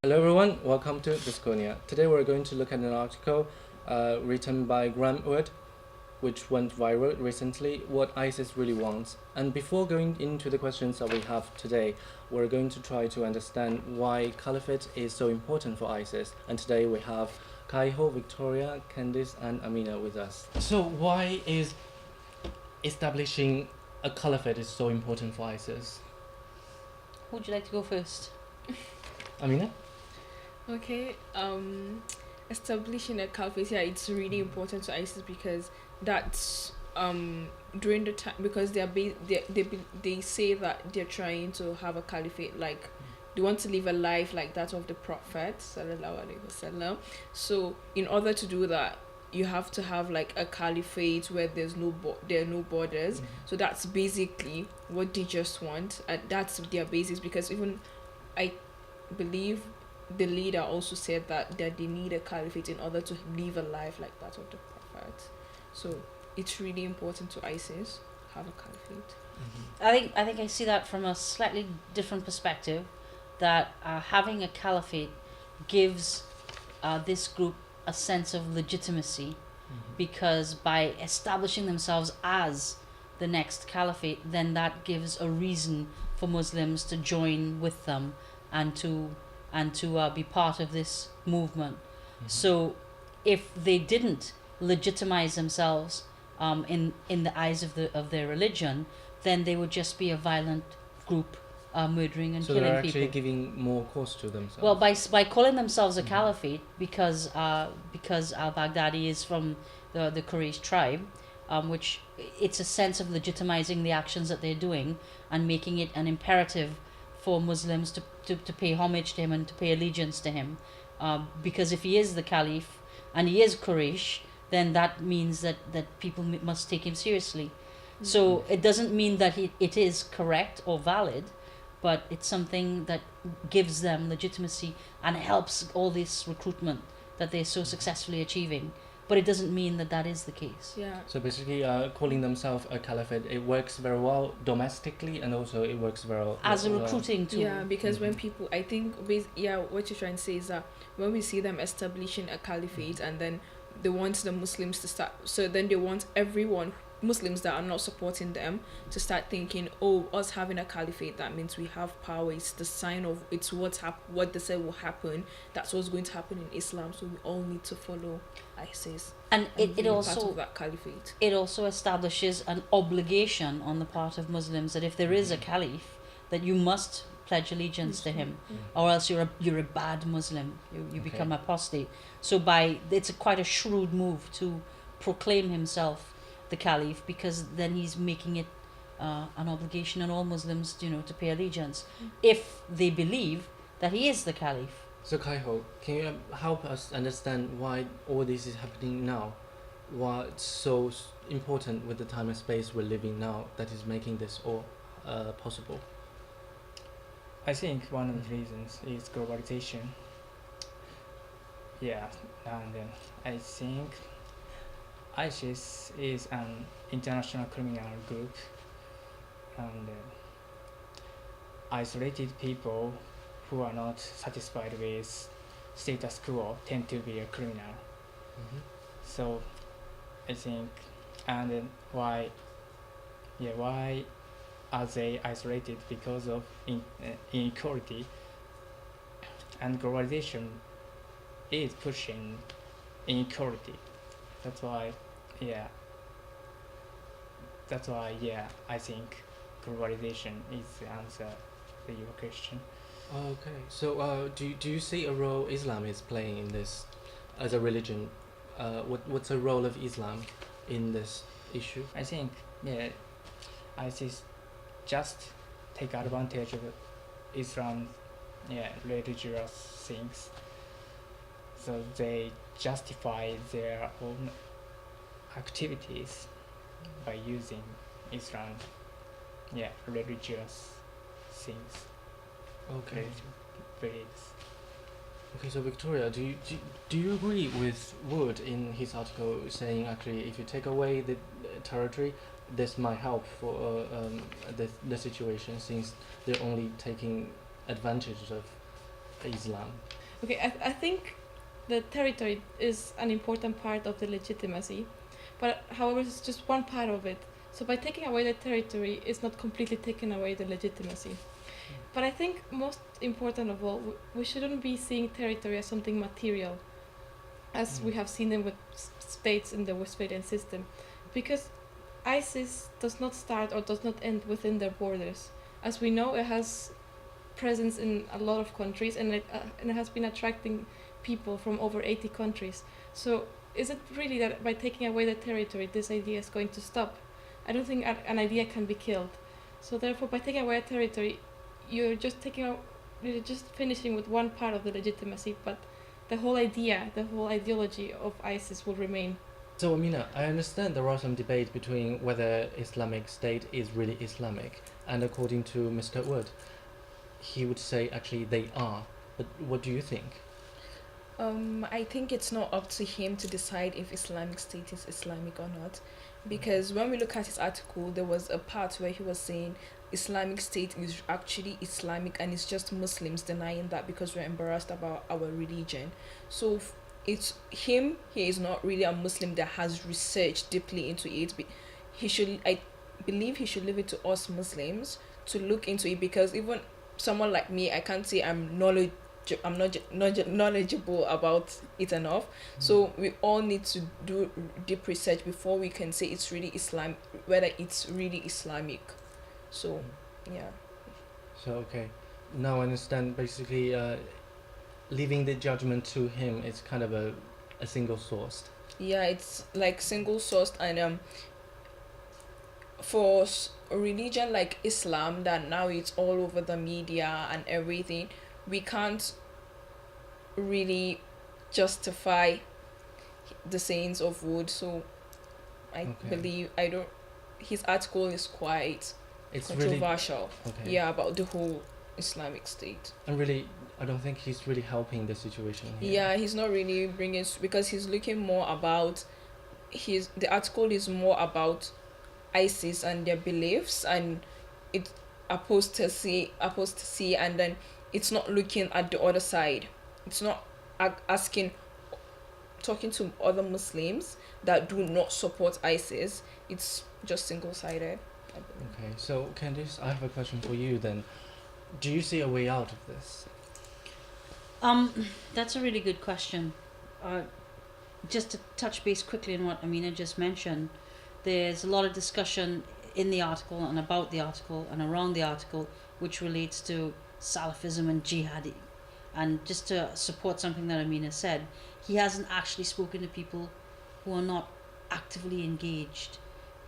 Hello everyone, welcome to Bisconia. Today we're going to look at an article written by Graeme Wood, which went viral recently, What ISIS Really Wants. And before going into the questions that we have today, we're going to try to understand why Caliphate is so important for ISIS. And today we have Kaiho, Victoria, Candice, and Amina with us. So why is establishing a caliphate is so important for ISIS? Who would you like to go first? Amina? Okay, establishing a caliphate, yeah, it's really important to ISIS because that's during the time, because they say that they're trying to have a caliphate, like they want to live a life like that of the Prophet sallallahu alaihi wasallam. So in order to do that, you have to have like a caliphate where there are no borders. So that's basically what they just want, and that's their basis. Because even I believe the leader also said that they need a caliphate in order to live a life like that of the Prophet. So it's really important to ISIS have a caliphate. I think I see that from a slightly different perspective. That having a caliphate gives this group a sense of legitimacy, because by establishing themselves as the next caliphate, then that gives a reason for Muslims to join with them and to be part of this movement. So if they didn't legitimize themselves in the eyes of their religion, then they would just be a violent group murdering and So killing they're actually people. giving more cause to themselves. Well, by calling themselves a caliphate, because al-Baghdadi is from the Quraysh tribe, which it's a sense of legitimizing the actions that they're doing and making it an imperative for Muslims to pay homage to him and to pay allegiance to him, because if he is the caliph and he is Quraysh, then that means that people must take him seriously. So it doesn't mean that it is correct or valid, but it's something that gives them legitimacy and helps all this recruitment that they're so successfully achieving. But it doesn't mean that that is the case. Yeah. So basically, calling themselves a caliphate, it works very well domestically, and also it works very well As a recruiting tool. Yeah, because when people, I think, what you're trying to say is that when we see them establishing a caliphate and then they want the Muslims to start, so then they want everyone, Muslims that are not supporting them, to start thinking, oh, us having a caliphate, that means we have power. It's the sign of, it's what they said will happen. That's what's going to happen in Islam. So we all need to follow ISIS. And it be also part of that caliphate. It also establishes an obligation on the part of Muslims that if there is a caliph, that you must pledge allegiance to him, or else you're a bad Muslim. You become apostate. So it's quite a shrewd move to proclaim himself the caliph, because then he's making it an obligation on all Muslims, to pay allegiance if they believe that he is the caliph. So Kaiho, can you help us understand why all this is happening now? What's so important with the time and space we're living now that is making this all possible? I think one of the reasons is globalization. Yeah, and then I think ISIS is an international criminal group, and isolated people who are not satisfied with status quo tend to be a criminal. So I think, and then why are they isolated? Because of inequality, and globalization is pushing inequality. That's why I think globalization is the answer to your question. Okay. So do you see a role Islam is playing in this as a religion? What's the role of Islam in this issue? I think ISIS just take advantage of Islam's religious things, so they justify their own activities by using Islam religious things. Okay. Beliefs. Okay. So Victoria, do you agree with Wood in his article saying actually if you take away the territory, this might help for the situation, since they're only taking advantage of Islam? Okay, I think the territory is an important part of the legitimacy, but however, it's just one part of it. So by taking away the territory, it's not completely taking away the legitimacy. But I think most important of all, we shouldn't be seeing territory as something material, as we have seen them with states in the Westphalian system, because ISIS does not start or does not end within their borders. As we know, it has presence in a lot of countries, and it has been attracting people from over 80 countries. So is it really that by taking away the territory, this idea is going to stop? I don't think an idea can be killed. So therefore, by taking away a territory, you're just finishing with one part of the legitimacy, but the whole idea, the whole ideology of ISIS will remain. So Amina, I understand there are some debate between whether Islamic State is really Islamic, and according to Mr. Wood, he would say actually they are. But what do you think? I think it's not up to him to decide if Islamic State is Islamic or not, because when we look at his article, there was a part where he was saying Islamic State is actually Islamic and it's just Muslims denying that because we're embarrassed about our religion. So it's him, he is not really a Muslim that has researched deeply into it. I believe he should leave it to us Muslims to look into it, because even someone like me, I can't say I'm not knowledgeable about it enough. So we all need to do deep research before we can say it's really Islam, whether it's really Islamic. So yeah. So okay, now I understand. Basically, leaving the judgment to him is kind of a single sourced. Yeah, it's like single sourced, and for a religion like Islam that now it's all over the media and everything, we can't really justify the sayings of Wood. So I believe his article is quite controversial. Really, okay. Yeah, about the whole Islamic State. And really, I don't think he's really helping the situation here. Yeah, he's not really bringing, because he's looking more about the article is more about ISIS and their beliefs and it apostasy, and then it's not looking at the other side. It's not talking to other Muslims that do not support ISIS. It's just single-sided. Okay, so Candice, I have a question for you then. Do you see a way out of this? That's a really good question. Just to touch base quickly on what Amina just mentioned, there's a lot of discussion in the article and about the article and around the article which relates to Salafism and jihadi. And just to support something that Amina said, he hasn't actually spoken to people who are not actively engaged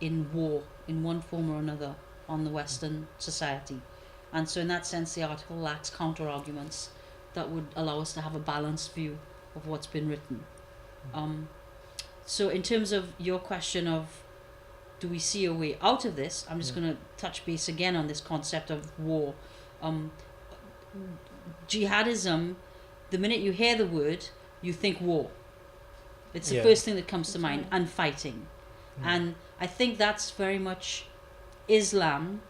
in war in one form or another on the Western society. And so in that sense, the article lacks counter-arguments that would allow us to have a balanced view of what's been written. So in terms of your question of do we see a way out of this, I'm just going to touch base again on this concept of war. Jihadism, the minute you hear the word, you think war. It's the first thing that comes to mind, and fighting. And I think that's very much Islam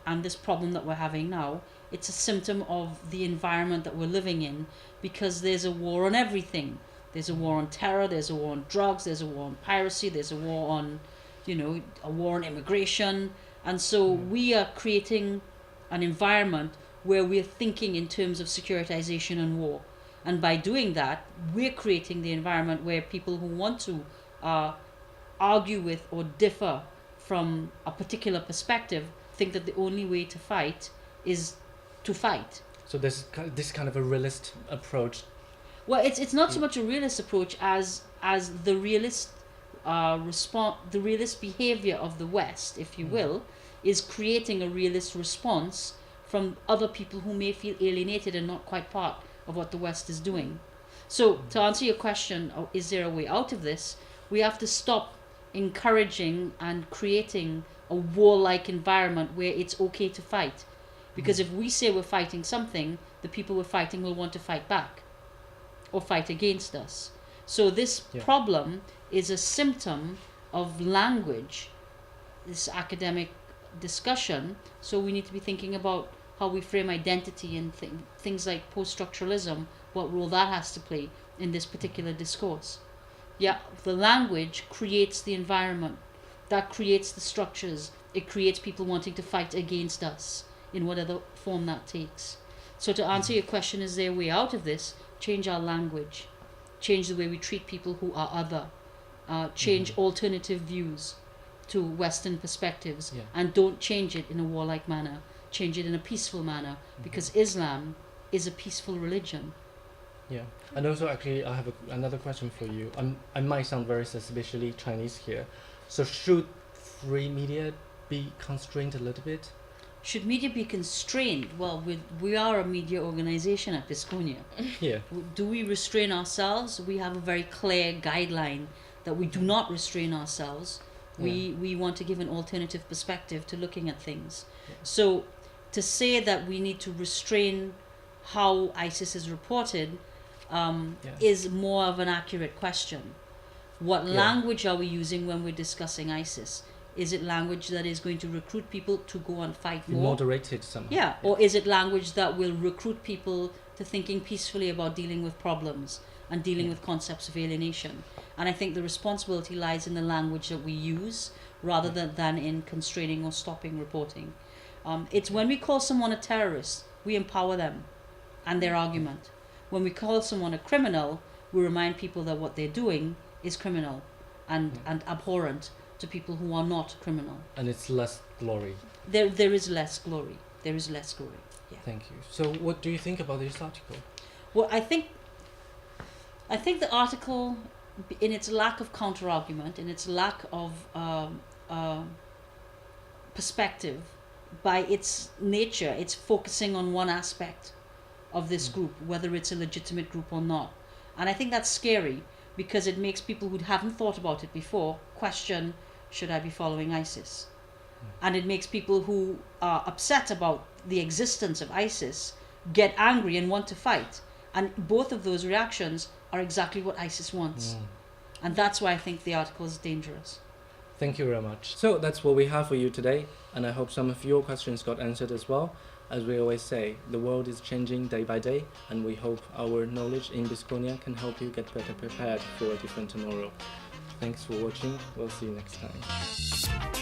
and this problem that we're having now. It's a symptom of the environment that we're living in, because there's a war on everything. There's a war on terror, there's a war on drugs, there's a war on piracy, there's a war on, a war on immigration. And so we are creating an environment where we're thinking in terms of securitization and war. And by doing that, we're creating the environment where people who want to argue with or differ from a particular perspective think that the only way to fight is to fight. So this kind of a realist approach. Well, it's not so much a realist approach as the realist the realist behavior of the West, if you will, is creating a realist response from other people who may feel alienated and not quite part of what the West is doing. So to answer your question, is there a way out of this? We have to stop encouraging and creating a warlike environment where it's okay to fight. Because if we say we're fighting something, the people we're fighting will want to fight back or fight against us. So this problem is a symptom of language, this academic discussion. So we need to be thinking about how we frame identity and things like post-structuralism, what role that has to play in this particular discourse. Yeah, the language creates the environment, that creates the structures, it creates people wanting to fight against us in whatever form that takes. So to answer your question, is there a way out of this? Change our language, change the way we treat people who are other, change alternative views to Western perspectives, and don't change it in a warlike manner, change it in a peaceful manner, because Islam is a peaceful religion. Yeah, and also actually I have another question for you. I might sound very suspiciously Chinese here. So should free media be constrained a little bit? Should media be constrained? Well, we are a media organization at Bisconia. Yeah. Do we restrain ourselves? We have a very clear guideline that we do not restrain ourselves. We want to give an alternative perspective to looking at things. Yeah. So to say that we need to restrain how ISIS is reported is more of an accurate question. What language are we using when we're discussing ISIS? Is it language that is going to recruit people to go and fight more? Moderated somehow. Yeah, or is it language that will recruit people to thinking peacefully about dealing with problems and dealing with concepts of alienation? And I think the responsibility lies in the language that we use rather than in constraining or stopping reporting. It's when we call someone a terrorist, we empower them and their argument. When we call someone a criminal, we remind people that what they're doing is criminal and abhorrent to people who are not criminal. And it's less glory. There is less glory. There is less glory. Yeah. Thank you. So what do you think about this article? Well, I think the article, in its lack of counter-argument, in its lack of perspective, by its nature, it's focusing on one aspect of this group, whether it's a legitimate group or not. And I think that's scary because it makes people who haven't thought about it before question, should I be following ISIS? And it makes people who are upset about the existence of ISIS get angry and want to fight. And both of those reactions are exactly what ISIS wants. And that's why I think the article is dangerous. Thank you very much. So that's what we have for you today, and I hope some of your questions got answered as well. As we always say, the world is changing day by day, and we hope our knowledge in Bisconia can help you get better prepared for a different tomorrow. Thanks for watching. We'll see you next time.